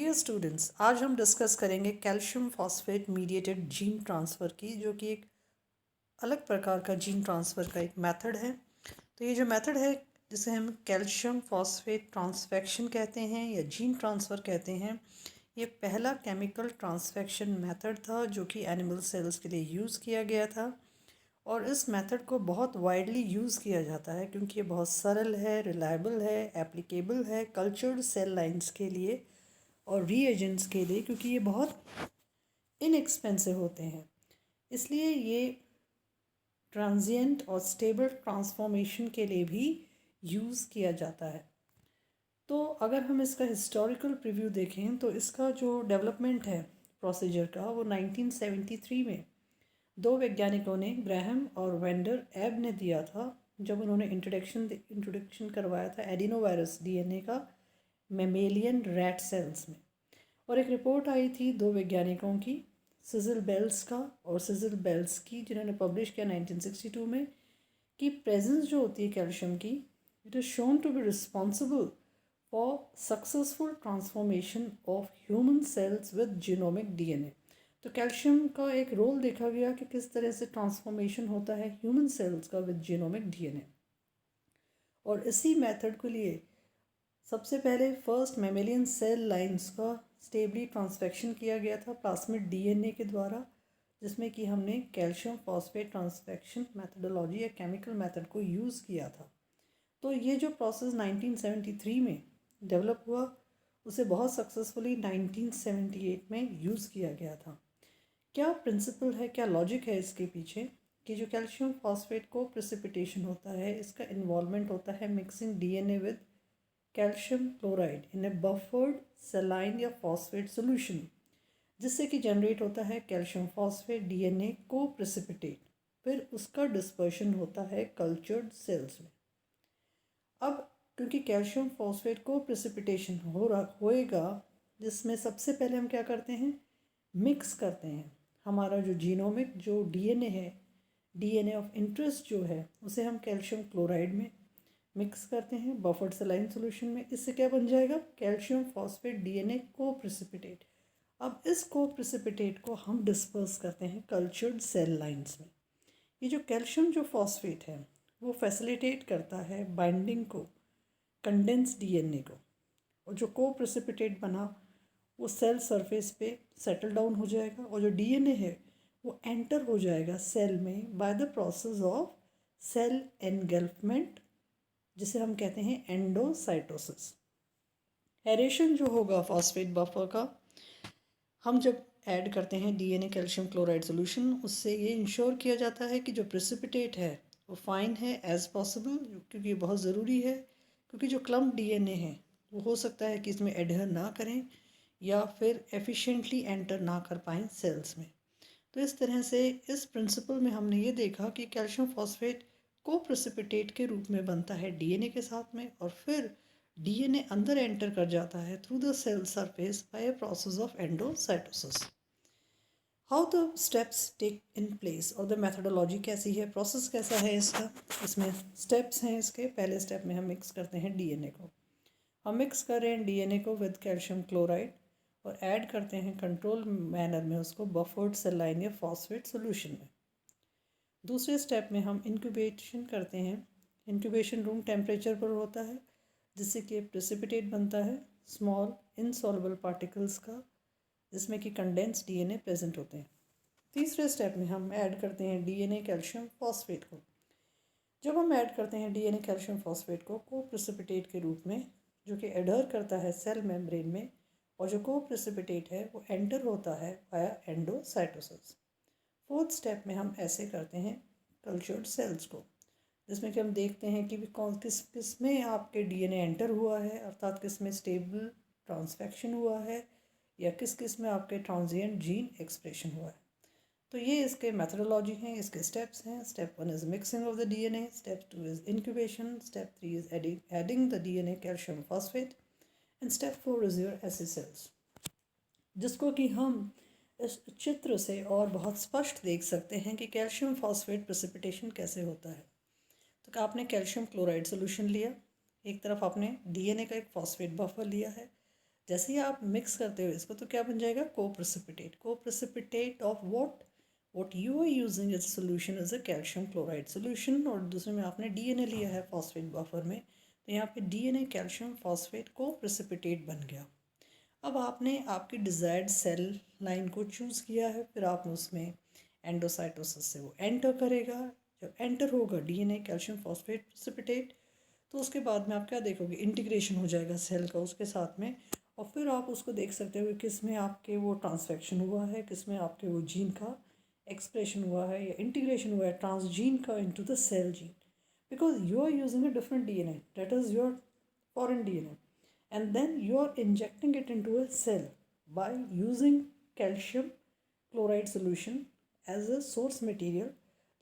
Dear students, आज हम discuss करेंगे calcium phosphate mediated gene transfer की, जो कि एक अलग प्रकार का जीन ट्रांसफ़र का एक मेथड है। तो ये जो मेथड है, जिसे हम कैल्शियम फॉस्फेट ट्रांसफेक्शन कहते हैं या जीन ट्रांसफ़र कहते हैं, ये पहला केमिकल ट्रांसफेक्शन मेथड था जो कि एनिमल सेल्स के लिए यूज़ किया गया था। और इस मेथड को बहुत वाइडली यूज़ किया जाता है क्योंकि ये बहुत सरल है, रिलायबल है, एप्लीकेबल है कल्चर्ड सेल लाइन्स के लिए और रीएजेंट्स के लिए, क्योंकि ये बहुत इनएक्सपेंसिव होते हैं। इसलिए ये ट्रांजिएंट और स्टेबल ट्रांसफॉर्मेशन के लिए भी यूज़ किया जाता है। तो अगर हम इसका हिस्टोरिकल प्रीव्यू देखें तो इसका जो डेवलपमेंट है प्रोसीजर का, वो 1973 में दो वैज्ञानिकों ने, ग्राहम और वेंडर एब ने दिया था, जब उन्होंने इंट्रोडक्शन करवाया था एडिनोवायरस डीएनए का मेमेलियन रैट सेल्स में। और एक रिपोर्ट आई थी दो वैज्ञानिकों की, सिजिल बेल्स का और सिजिल बेल्स की, जिन्होंने पब्लिश किया 1962 में, कि प्रेजेंस जो होती है कैल्शियम की, it is shown to be responsible for successful transformation of human cells with genomic DNA. तो कैल्शियम का एक रोल देखा गया कि किस तरह से ट्रांसफॉर्मेशन होता है ह्यूमन सेल्स का विद जीनोमिक डीएनए। और इसी मेथड के लिए सबसे पहले फर्स्ट मेमेलियन सेल लाइंस का स्टेबली ट्रांसफेक्शन किया गया था प्लास्मिड डीएनए के द्वारा, जिसमें कि हमने कैल्शियम फॉस्फेट ट्रांसफेक्शन मेथडोलॉजी या केमिकल मेथड को यूज़ किया था। तो ये जो प्रोसेस 1973 में डेवलप हुआ, उसे बहुत सक्सेसफुली 1978 में यूज़ किया गया था। क्या प्रिंसिपल है, क्या लॉजिक है इसके पीछे, कि जो कैल्शियम फॉस्फेट को प्रेसिपिटेशन होता है, इसका इन्वॉल्वमेंट होता है mixing DNA with calcium chloride in A buffered सेलाइन या फॉस्फेट सोल्यूशन, जिससे कि जनरेट होता है कैल्शियम फॉस्फेट डीएनए को प्रेसिपिटेट, फिर उसका डिस्पर्शन होता है कल्चर्ड सेल्स में। अब क्योंकि कैल्शियम फॉस्फेट को प्रेसिपिटेशन होएगा, जिसमें सबसे पहले हम क्या करते हैं, मिक्स करते हैं हमारा जो जीनोमिक जो डीएनए है, डीएनए ऑफ इंटरेस्ट जो है, उसे हम कैल्शियम क्लोराइड में मिक्स करते हैं बफर्ड सेलाइन सॉल्यूशन में। इससे क्या बन जाएगा, कैल्शियम फॉस्फेट डीएनए को प्रेसिपिटेट। अब इस को प्रेसिपिटेट को हम डिस्पर्स करते हैं कल्चर्ड सेल लाइंस में। ये जो कैल्शियम जो फॉस्फेट है, वो फैसिलिटेट करता है बाइंडिंग को कंडेंस डीएनए को, और जो को प्रेसिपिटेट बना वो सेल सरफेस पे सेटल डाउन हो जाएगा, और जो डीएनए है वो एंटर हो जाएगा सेल में by the process of cell engulfment, जिसे हम कहते हैं एंडोसाइटोसिस। एरेशन जो होगा फॉस्फेट बफर का, हम जब ऐड करते हैं डीएनए कैल्शियम क्लोराइड सॉल्यूशन, उससे ये इंश्योर किया जाता है कि जो प्रेसिपिटेट है वो फाइन है एज पॉसिबल, क्योंकि ये बहुत ज़रूरी है, क्योंकि जो क्लम्प डीएनए है वो हो सकता है कि इसमें एडहर ना करें या फिर एफिशिएंटली एंटर ना कर पाएँ सेल्स में। तो इस तरह से इस प्रिंसिपल में हमने ये देखा कि कैल्शियम फॉस्फेट को प्रेसिपिटेट के रूप में बनता है डीएनए के साथ में, और फिर डीएनए अंदर एंटर कर जाता है through the cell surface by a process of endocytosis. How the steps take in place, और द मेथडोलॉजी कैसी है, प्रोसेस कैसा है इसका। इसमें स्टेप्स हैं इसके। पहले स्टेप में हम मिक्स करते हैं डीएनए को। हम मिक्स कर रहे हैं डीएनए को विद कैल्शियम क्लोराइड और ऐड करते हैं कंट्रोल मैनर में उसको बफर्ड सेल लाइन या फॉस्फेट सोल्यूशन में। दूसरे स्टेप में हम इंक्यूबेशन करते हैं। इंक्यूबेशन रूम टेम्परेचर पर होता है, जिससे कि प्रेसिपिटेट बनता है स्मॉल इनसॉल्युबल पार्टिकल्स का, जिसमें कि कंडेंस डीएनए प्रेजेंट होते हैं। तीसरे स्टेप में हम ऐड करते हैं डीएनए कैल्शियम फॉस्फेट को। जब हम ऐड करते हैं डीएनए कैल्शियम फॉस्फेट को प्रेसिपिटेट के रूप में, जो कि एडहर करता है सेल मेम्ब्रेन में, और जो को प्रेसिपिटेट है वो एंटर होता है वाया एंडोसाइटोसिस। फोर्थ स्टेप में हम ऐसे करते हैं कल्चर्ड सेल्स को, जिसमें कि हम देखते हैं कि कौन किस में आपके डीएनए एंटर हुआ है, अर्थात किस में स्टेबल ट्रांसफेक्शन हुआ है या किस में आपके ट्रांजिएंट जीन एक्सप्रेशन हुआ है। तो ये इसके मेथडोलॉजी हैं, इसके स्टेप्स हैं। Step 1 is mixing of the DNA, step 2 is incubation, step 3 is adding the DNA calcium phosphate, and step 4 is your AC cells, जिसको कि हम इस चित्र से और बहुत स्पष्ट देख सकते हैं कि कैल्शियम फॉस्फेट प्रेसिपिटेशन कैसे होता है। तो आपने कैल्शियम क्लोराइड सोल्यूशन लिया, एक तरफ आपने डीएनए का एक फॉस्फेट बफर लिया है, जैसे ही आप मिक्स करते हो इसको तो क्या बन जाएगा, को of what you are using as a solution is a calcium chloride solution, और दूसरे में आपने डीएनए लिया है फॉस्फेट बफर में, तो यहाँ पे डीएनए कैल्शियम फॉस्फेट को प्रेसिपिटेट बन गया। अब आपने आपकी डिज़ायर्ड सेल लाइन को चूज़ किया है, फिर आपने उसमें एंडोसाइटोसिस से वो एंटर करेगा। जब एंटर होगा डीएनए कैल्शियम फॉस्फेट प्रेसिपिटेट, तो उसके बाद में आप क्या देखोगे, इंटीग्रेशन हो जाएगा सेल का उसके साथ में, और फिर आप उसको देख सकते हो कि किस में आपके वो ट्रांसफेक्शन हुआ है, किस में आपके वो जीन का एक्सप्रेशन हुआ है या इंटीग्रेशन हुआ है ट्रांसजीन का into the cell gene, because you are using a different DNA, that is your foreign DNA, and then you are injecting it into a cell by using calcium chloride solution as a source material,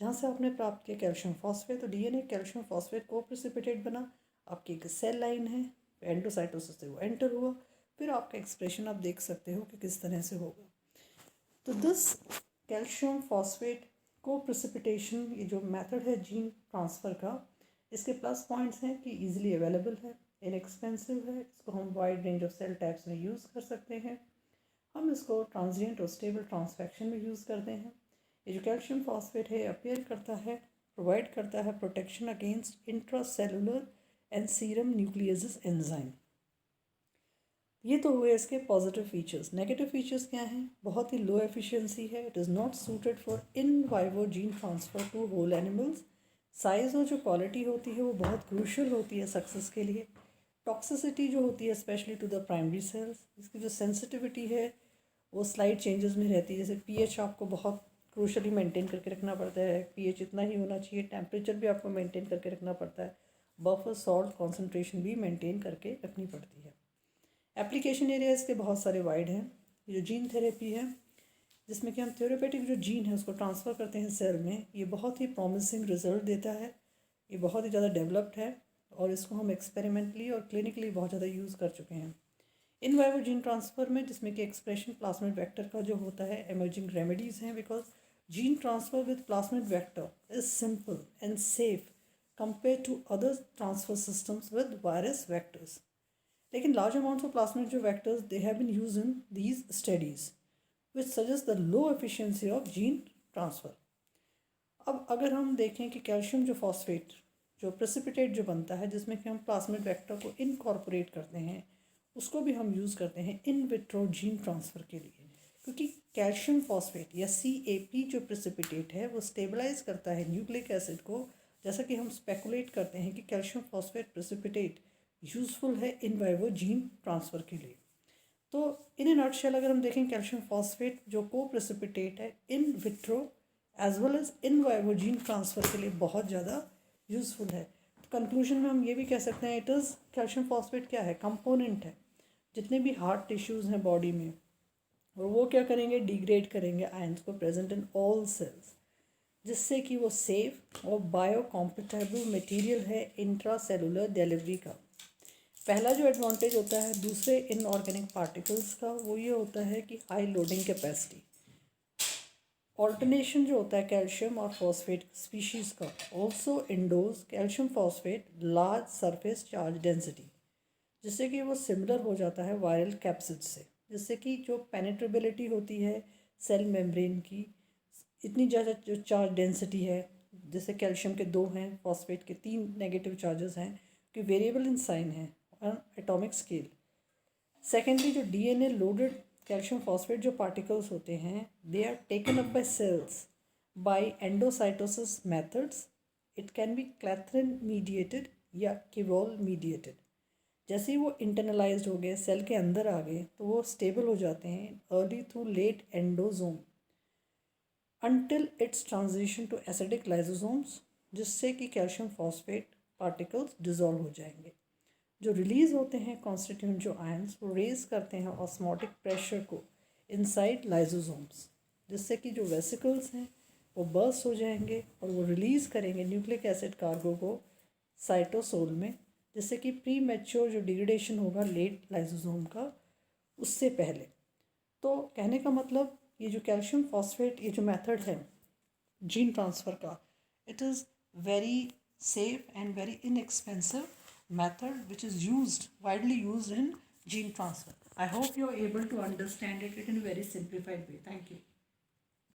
जहाँ से आपने प्राप्त किया calcium phosphate, तो DNA calcium phosphate को precipitate बना, आपकी एक सेल लाइन है, एंडोसाइटोसिस से वो एंटर हुआ, फिर आपका एक्सप्रेशन आप देख सकते हो कि किस तरह से होगा। तो दिस कैल्शियम फॉस्फेट को प्रेसिपिटेशन, ये जो मेथड है जीन ट्रांसफ़र का, इसके प्लस पॉइंट्स हैं कि ईजिली अवेलेबल है, इनएक्सपेंसिव है, इसको हम wide range of cell types में यूज़ कर सकते हैं, हम इसको ट्रांजिएंट और स्टेबल ट्रांसफेक्शन में यूज़ करते हैं। ये जो कैल्शियम फॉस्फेट है अपीयर करता है, प्रोवाइड करता है protection against intracellular and serum nucleus enzyme. ये तो हुए इसके पॉजिटिव फीचर्स। नेगेटिव फीचर्स क्या हैं, बहुत ही लो एफिशिएंसी है, it is not suited for in vivo gene transfer to whole animals. Size और जो क्वालिटी होती है वो बहुत क्रूशल होती है सक्सेस के लिए। टॉक्सिसिटी जो होती है specially to the primary cells, इसकी जो सेंसिटिविटी है वो स्लाइड चेंजेस में रहती है। जैसे पीएच आपको बहुत क्रूशली मेंटेन करके रखना पड़ता है, पीएच इतना ही होना चाहिए, टेम्परेचर भी आपको मेंटेन करके रखना पड़ता है, बफर सॉल्ट कॉन्सेंट्रेशन भी मेंटेन करके रखनी पड़ती है। एप्लीकेशन एरिया इसके बहुत सारे वाइड हैं। ये जो जीन थेरेपी है जिसमें कि हम थेरेपेटिक जो जीन है उसको ट्रांसफ़र करते हैं सेल में, ये बहुत ही प्रॉमिसिंग रिजल्ट देता है, ये बहुत ही ज़्यादा डेवलप्ड है और इसको हम एक्सपेरिमेंटली और क्लिनिकली बहुत ज़्यादा यूज़ कर चुके हैं। इन वाइवो जीन ट्रांसफ़र में जिसमें कि एक्सप्रेशन प्लाज्मिड वेक्टर का जो होता है, एमर्जिंग रेमेडीज़ हैं, because gene transfer with plasmid vector is simple and safe compare to other transfer systems with virus vectors. लेकिन लार्ज अमाउंट्स ऑफ प्लाज्मिड जो vectors they have been used in these studies which suggest the low efficiency of gene transfer. अब अगर हम देखें कि calcium जो phosphate जो precipitate जो बनता है जिसमें कि हम प्लाज्मिड वेक्टर को इनकॉर्पोरेट करते हैं, उसको भी हम यूज़ करते हैं इन विट्रो जीन ट्रांसफ़र के लिए, क्योंकि कैल्शियम फॉस्फेट या CAP जो प्रेसिपिटेट है वो स्टेबलाइज करता है न्यूक्लिक एसिड को। जैसा कि हम स्पेकुलेट करते हैं कि कैल्शियम फॉस्फेट प्रेसिपिटेट यूज़फुल है इन वाइवो जीन ट्रांसफ़र के लिए। तो इन ए नटशेल अगर हम देखें कैल्शियम फॉस्फेट जो को प्रेसिपिटेट है in vitro as well as in vivo gene transfer के लिए बहुत ज़्यादा यूज़फुल है। तो कंक्लूजन में हम ये भी कह सकते हैं, इट इज़ कैल्शियम फॉस्फेट क्या है, कंपोनेंट है जितने भी हार्ट टिश्यूज़ हैं बॉडी में, और वो क्या करेंगे, डिग्रेड करेंगे आयंस को प्रेजेंट इन ऑल सेल्स, जिससे कि वो सेफ और बायो कॉम्पेटेबल मटीरियल है इंट्रा सेलुलर डिलीवरी का। पहला जो एडवांटेज होता है दूसरे इनऑर्गेनिक पार्टिकल्स का वो ये होता है कि हाई लोडिंग कैपेसिटी। ऑल्टरनेशन जो होता है कैल्शियम और फॉस्फेट स्पीशीज़ का also indoors calcium phosphate large surface charge density, जिससे कि वो सिमिलर हो जाता है वायरल कैप्सिड से, जिससे कि जो पेनिट्रेबिलिटी होती है सेल मेम्ब्रेन की, इतनी ज़्यादा जो चार्ज डेंसिटी है, जैसे कैल्शियम के 2 हैं, फॉस्फेट के 3 नेगेटिव चार्जेस हैं कि वेरिएबल इन साइन है ऑन एटॉमिक स्केल। सेकेंडली जो डीएनए लोडेड कैल्शियम फॉस्फेट जो पार्टिकल्स होते हैं they are taken up by cells by endocytosis methods. It can be clathrin mediated या किवॉल मीडिएटेड। जैसे ही वो इंटरनलाइज्ड हो गए सेल के अंदर आ गए तो वो स्टेबल हो जाते हैं early through late endosome until its transition to acidic lysosomes, जिससे कि कैल्शियम फॉस्फेट पार्टिकल्स डिज़ोल्व हो जाएंगे। जो रिलीज़ होते हैं कॉन्स्टिट्यूएंट जो आयंस वो रेज करते हैं ऑस्मोटिक प्रेशर को इनसाइड लाइसोसोम्स, जिससे कि जो वेसिकल्स हैं वो बर्स्ट हो जाएंगे और वो रिलीज़ करेंगे न्यूक्लिक एसिड कार्गो को साइटोसोल में, जिससे कि प्री मैच्योर जो डिग्रेडेशन होगा लेट लाइसोसोम का उससे पहले। तो कहने का मतलब ये जो कैल्शियम फॉस्फेट ये जो मेथड है जीन ट्रांसफ़र का, it is very safe and very inexpensive method which is used widely used in gene transfer. I hope you are able to understand it in a very simplified way. Thank you.